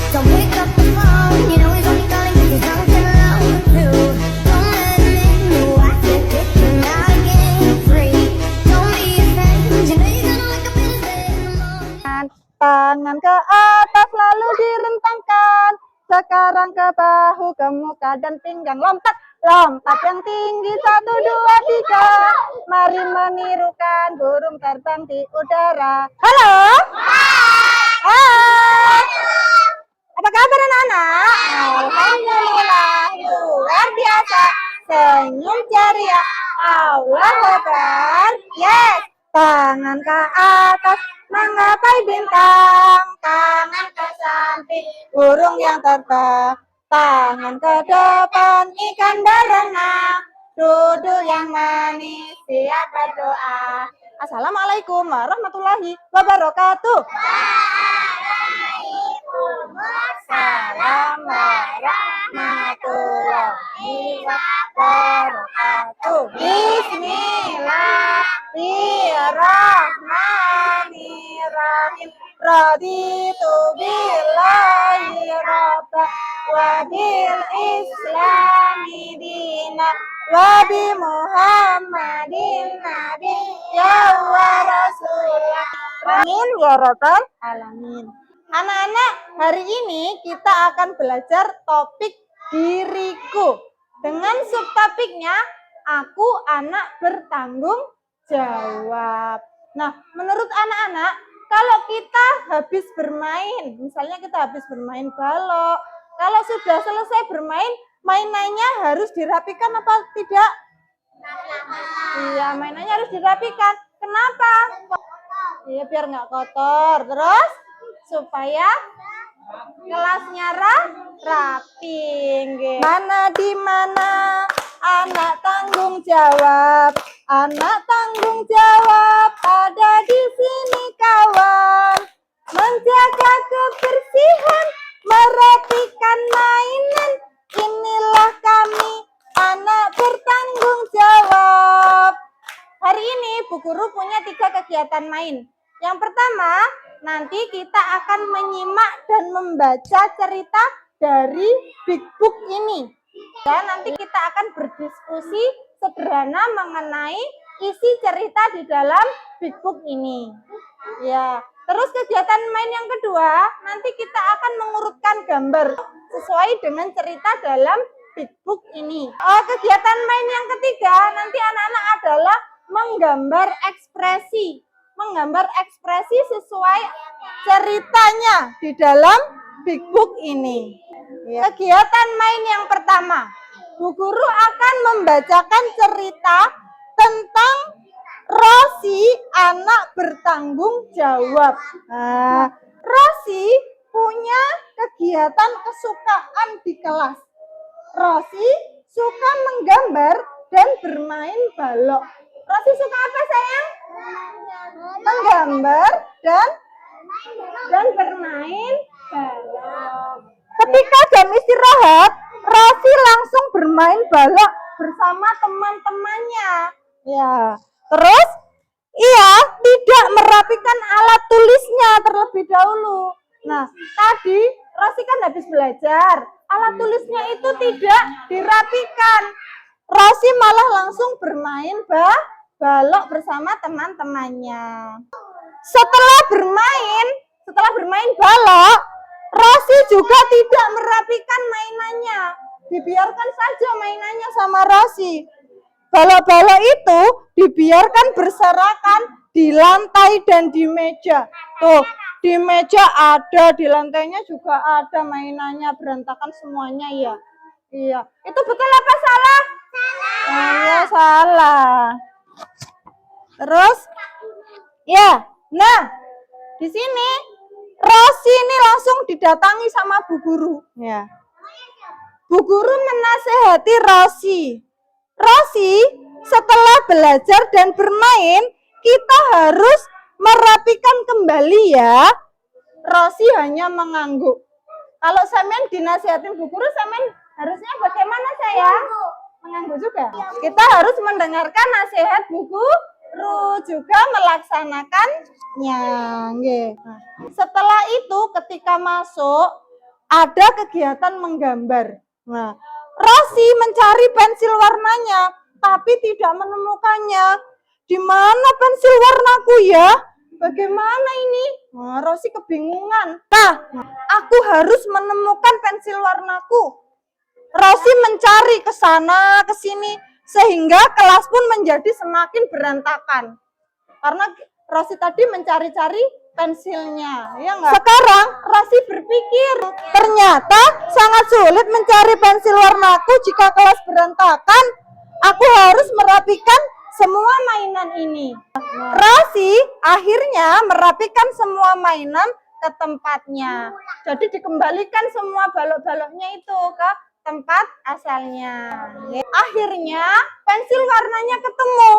Don't pick up the phone, you know he's only calling 'cause he's something wrong with you. Don't let him in, no, I said kick him out again free. Don't be afraid, you know you're gonna wake up in his bed in the morning. Tangan ke atas lalu direntangkan, sekarang ke bahu, ke muka dan pinggang. Lompat, lompat yang tinggi, 1, 2, 3. Mari menirukan burung terbang di udara. Halo. Hai. Apa kabar anak-anak? Alhamdulillah, luar biasa. Senyum ceria, Allahu Akbar. Yes. Tangan ke atas, menggapai bintang. Tangan ke samping, burung yang terbang. Tangan ke depan, ikan berenang. Duduk yang manis, siap berdoa. Assalamualaikum warahmatullahi wabarakatuh. Waalaikumsalam warahmatullahi wabarakatuh. Bismillahirrahmanirrahim. Raditu billahi rabba wa bil islami dina wa bi Muhammadin nabiyya wa rasulah. Amin ya rabbal alamin. Anak-anak, hari ini kita akan belajar topik diriku. Dengan subtopiknya, aku anak bertanggung jawab. Nah, menurut anak-anak, kalau kita habis bermain, misalnya kita habis bermain balok, kalau sudah selesai bermain, mainannya harus dirapikan apa tidak? Iya, mainannya harus dirapikan. Kenapa? Iya, biar nggak kotor. Terus supaya kelasnya rapi. Mana di mana anak tanggung jawab? Anak tanggung jawab ada di sini kawan. Menjaga kebersihan, merapikan mainan. Inilah kami anak bertanggung jawab. Hari ini Bu Guru punya 3 kegiatan main. Yang pertama, nanti kita akan menyimak dan membaca cerita dari Big Book ini. Dan nanti kita akan berdiskusi sederhana mengenai isi cerita di dalam Big Book ini. Ya, terus kegiatan main yang kedua, nanti kita akan mengurutkan gambar sesuai dengan cerita dalam Big Book ini. Kegiatan main yang ketiga, nanti anak-anak adalah menggambar ekspresi sesuai ceritanya di dalam Big Book ini. Ya. Kegiatan main yang pertama, Bu Guru akan membacakan cerita tentang Rosi, anak bertanggung jawab. Nah, Rosi punya kegiatan kesukaan di kelas. Rosi suka menggambar dan bermain balok. Rosi suka apa sayang? Menggambar dan bermain balok. Ketika jam istirahat, Rosi langsung bermain balok bersama teman-temannya. Ya, terus ia tidak merapikan alat tulisnya terlebih dahulu. Nah, tadi Rosi kan habis belajar, alat tulisnya itu tidak dirapikan. Rosi malah langsung bermain balok bersama teman-temannya. Setelah bermain balok, Rosi juga tidak merapikan mainannya. Dibiarkan saja mainannya sama Rosi. Balok-balok itu dibiarkan berserakan di lantai dan di meja. Tuh, di meja ada, di lantainya juga ada mainannya, berantakan semuanya ya. Iya, itu betul apa salah? Iya, salah. Terus, ya, nah, di sini Rosi ini langsung didatangi sama Bu Guru. Ya. Bu Guru menasehati Rosi. Rosi, setelah belajar dan bermain, kita harus merapikan kembali ya. Rosi hanya mengangguk. Kalau Samen dinasihatin Bu Guru, Samen harusnya bagaimana sayang? Mengangguk juga. Kita harus mendengarkan nasihat Bu Guru, juga melaksanakannya. Nah, setelah itu ketika masuk, ada kegiatan menggambar. Nah, Rosi mencari pensil warnanya, tapi tidak menemukannya. Di mana pensil warnaku ya? Bagaimana ini? Nah, Rosi kebingungan. Nah, aku harus menemukan pensil warnaku. Rosi mencari ke sana, ke sini, sehingga kelas pun menjadi semakin berantakan. Karena Rosi tadi mencari-cari pensilnya, ya enggak? Sekarang Rosi berpikir, ternyata sangat sulit mencari pensil warnaku jika kelas berantakan. Aku harus merapikan semua mainan ini. Rosi akhirnya merapikan semua mainan ke tempatnya. Jadi dikembalikan semua balok-baloknya itu ke tempat asalnya. Akhirnya pensil warnanya ketemu.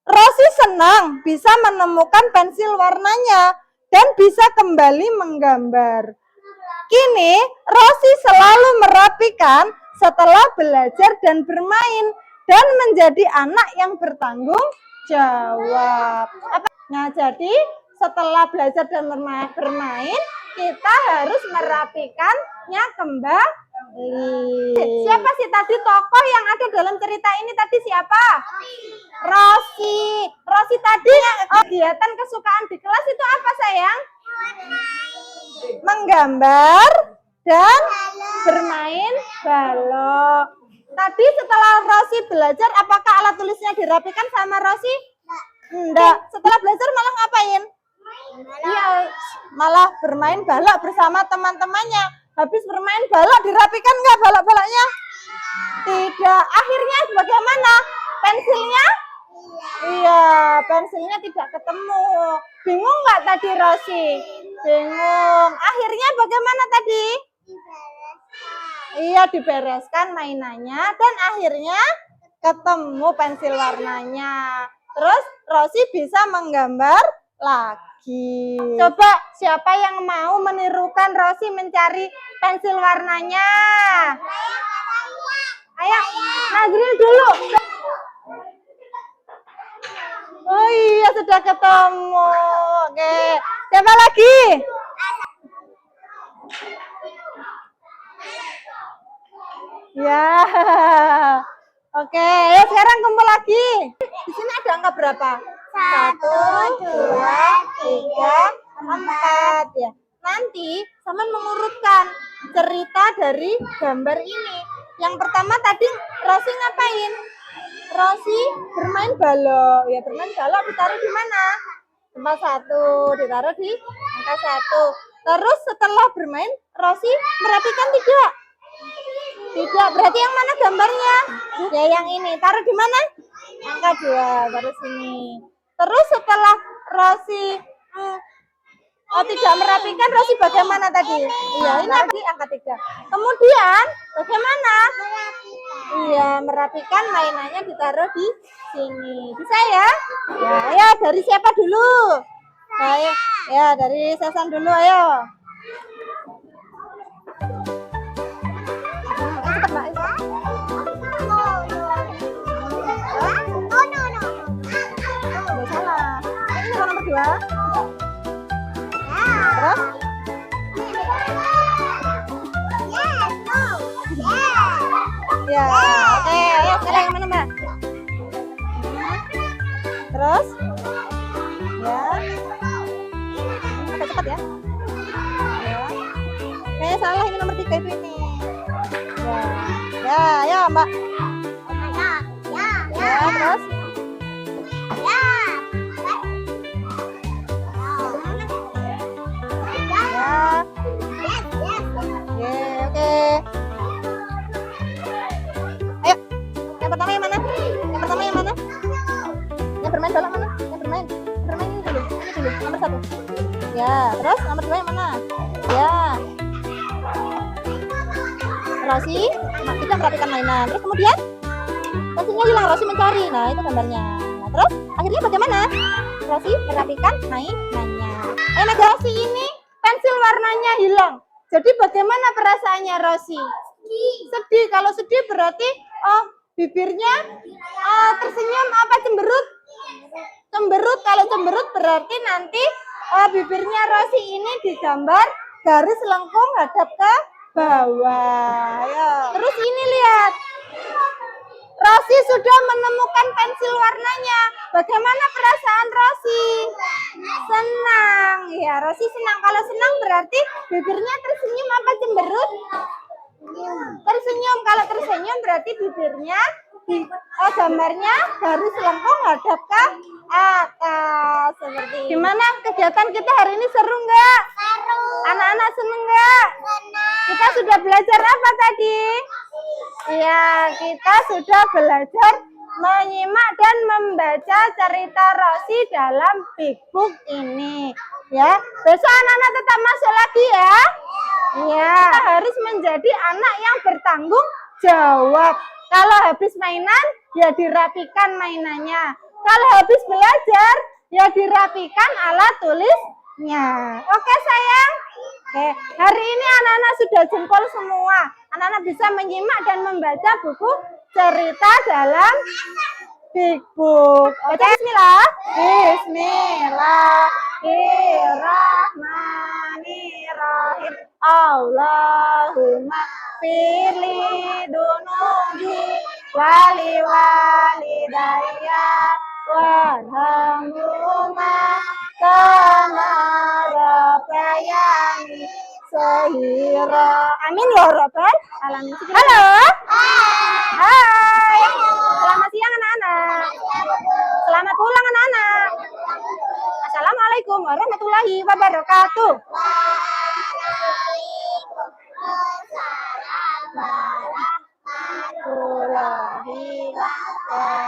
Rosi senang bisa menemukan pensil warnanya dan bisa kembali menggambar. Kini Rosi selalu merapikan setelah belajar dan bermain dan menjadi anak yang bertanggung jawab. Nah, jadi setelah belajar dan bermain, kita harus merapikannya kembali. Siapa sih tadi tokoh yang ada dalam cerita ini tadi siapa? Rosi. Rosi tadi kegiatan kesukaan di kelas itu apa sayang? Menggambar dan bermain balok. Tadi setelah Rosi belajar, apakah alat tulisnya dirapikan sama Rosi? Enggak. Setelah belajar malah ngapain? Iya, malah bermain balok bersama teman-temannya. Habis bermain balok dirapikan nggak balok-baloknya? Tidak. Akhirnya bagaimana? Pensilnya? Iya, pensilnya tidak ketemu. Bingung nggak tadi Rosi? Bingung. Akhirnya bagaimana tadi? Iya, dibereskan mainannya dan akhirnya ketemu pensil warnanya. Terus Rosi bisa menggambar lagi. Coba siapa yang mau menirukan Rosi mencari pensil warnanya? Ayo, Nazril dulu. Oh iya, sudah ketemu. Oke, siapa lagi? Ya. Oke, ya sekarang kumpul lagi. Di sini ada angka berapa? 1, 2, 3, 4 ya. Nanti Saman mengurutkan cerita dari gambar ini. Yang pertama tadi Rosi ngapain? Rosi bermain balok. Ya, bermain balok ditaruh di mana? Tempat 1, ditaruh di angka 1. Terus setelah bermain, Rosi merapikan tidak? Tidak, berarti yang mana gambarnya? Ya yang ini, taruh di mana? Angka 2, taruh sini. Terus setelah Rosi tidak merapikan, Rosi bagaimana tadi? Iya, ini di angka 3. Kemudian bagaimana? Iya, merapikan mainannya ditaruh di sini. Bisa ya? Ya, dari siapa dulu? Ayo, ya dari Sesan dulu, ayo. Cepat, Mbak. Nggak salah. Ini nomor 2. Terus? Ya, oke. Ayo sekarang yang mana, Mbak? Terus? Ya. Cepat ya. Ya. Kayaknya salah, ini nomor 3 itu ini. Ya. Ya, ayo, Mbak. Ya, terus? Ya. Oke. Ayo. Yang pertama yang mana? Yang pertama yang mana? Yang bermain balok mana? Yang bermain. Bermain ini dulu. Ini dulu. Nomor 1. Ya, terus nomor 2 yang mana? Ya. Rosi, kita merapikan mainan. Terus kemudian pensilnya hilang, Rosi mencari. Nah, itu gambarnya. Nah, terus akhirnya bagaimana? Rosi merapikan mainannya. Rosi ini pensil warnanya hilang. Jadi bagaimana perasaannya Rosi? Sedih. Kalau sedih berarti bibirnya tersenyum apa cemberut? Cemberut. Kalau cemberut berarti nanti bibirnya Rosi ini digambar garis lengkung hadap ke bawah. Ya. Terus ini lihat. Rosi sudah menemukan pensil warnanya. Bagaimana perasaan Rosi? Senang. Ya, Rosi senang. Kalau senang berarti bibirnya tersenyum apa cemberut? Tersenyum. Kalau tersenyum berarti bibirnya gambarnya harus lengkung hadap ke atas seperti ini. Gimana kegiatan kita hari ini, seru nggak? Seru. Anak-anak seneng nggak? Senang. Kita sudah belajar apa tadi? Iya, kita sudah belajar menyimak dan membaca cerita Rosi dalam Big Book ini. Ya, besok anak-anak tetap masuk lagi ya. Iya, kita harus menjadi anak yang bertanggung jawab. Kalau habis mainan, ya dirapikan mainannya. Kalau habis belajar, ya dirapikan alat tulisnya. Oke sayang? Oke, hari ini anak-anak sudah jempol semua. Anak-anak bisa menyimak dan membaca buku cerita dalam Big Book. Oke, bismillah. Bismillahirrahmanirrahim. Allahumma firli dunubi wali walidayya warhamhuma kama rabbayani shaghira. Amin ya rabbal alamin. Halo. Hai. Selamat siang anak-anak. Selamat pulang anak-anak. Assalamualaikum warahmatullahi wabarakatuh. Waalaikumsalam warahmatullahi wabarakatuh.